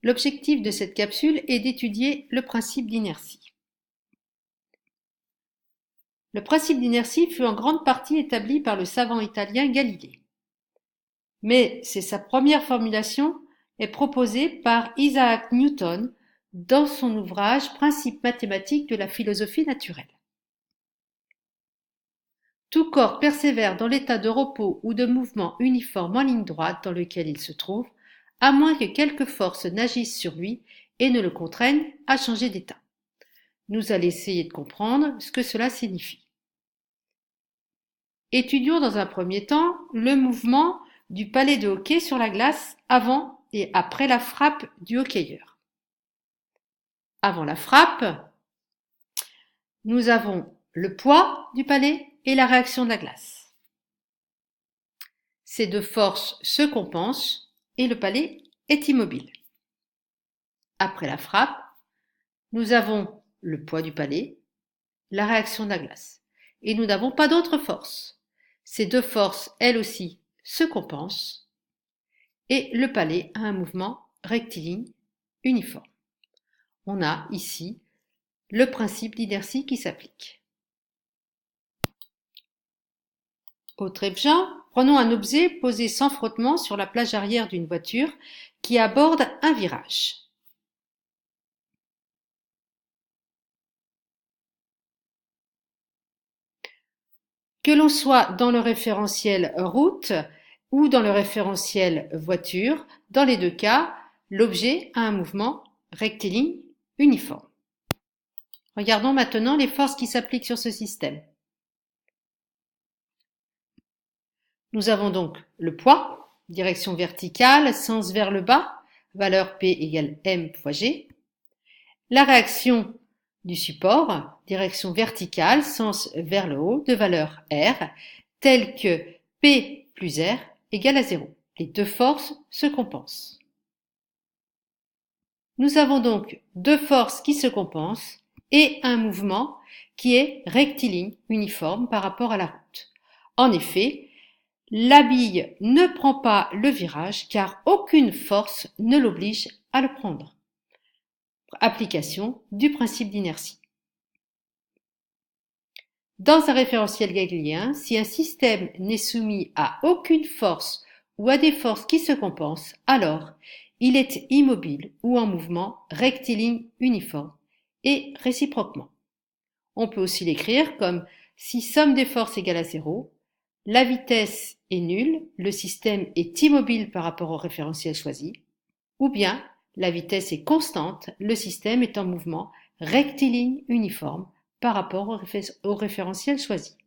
L'objectif de cette capsule est d'étudier le principe d'inertie. Le principe d'inertie fut en grande partie établi par le savant italien Galilée. Mais c'est sa première formulation est proposée par Isaac Newton dans son ouvrage Principes mathématiques de la philosophie naturelle. Tout corps persévère dans l'état de repos ou de mouvement uniforme en ligne droite dans lequel il se trouve, à moins que quelque force n'agisse sur lui et ne le contraigne à changer d'état. Nous allons essayer de comprendre ce que cela signifie. Étudions dans un premier temps le mouvement du palais de hockey sur la glace avant et après la frappe du hockeyeur. Avant la frappe, nous avons le poids du palais et la réaction de la glace. Ces deux forces se compensent et le palais est immobile. Après la frappe, nous avons le poids du palais, la réaction de la glace. Et nous n'avons pas d'autre force. Ces deux forces, elles aussi, se compensent et le palais a un mouvement rectiligne uniforme. On a ici le principe d'inertie qui s'applique. Autre exemple, prenons un objet posé sans frottement sur la plage arrière d'une voiture qui aborde un virage. Que l'on soit dans le référentiel route ou dans le référentiel voiture, dans les deux cas, l'objet a un mouvement rectiligne uniforme. Regardons maintenant les forces qui s'appliquent sur ce système. Nous avons donc le poids, direction verticale, sens vers le bas, valeur P égale M fois G. La réaction du support, direction verticale, sens vers le haut, de valeur R, telle que P plus R égale à 0. Les deux forces se compensent. Nous avons donc deux forces qui se compensent et un mouvement qui est rectiligne uniforme par rapport à la route. En effet, la bille ne prend pas le virage car aucune force ne l'oblige à le prendre. Application du principe d'inertie. Dans un référentiel galiléen, si un système n'est soumis à aucune force ou à des forces qui se compensent, alors il est immobile ou en mouvement rectiligne uniforme et réciproquement. On peut aussi l'écrire comme si somme des forces égale à 0, la vitesse est nulle, le système est immobile par rapport au référentiel choisi, ou bien la vitesse est constante, le système est en mouvement rectiligne uniforme par rapport au référentiel choisi.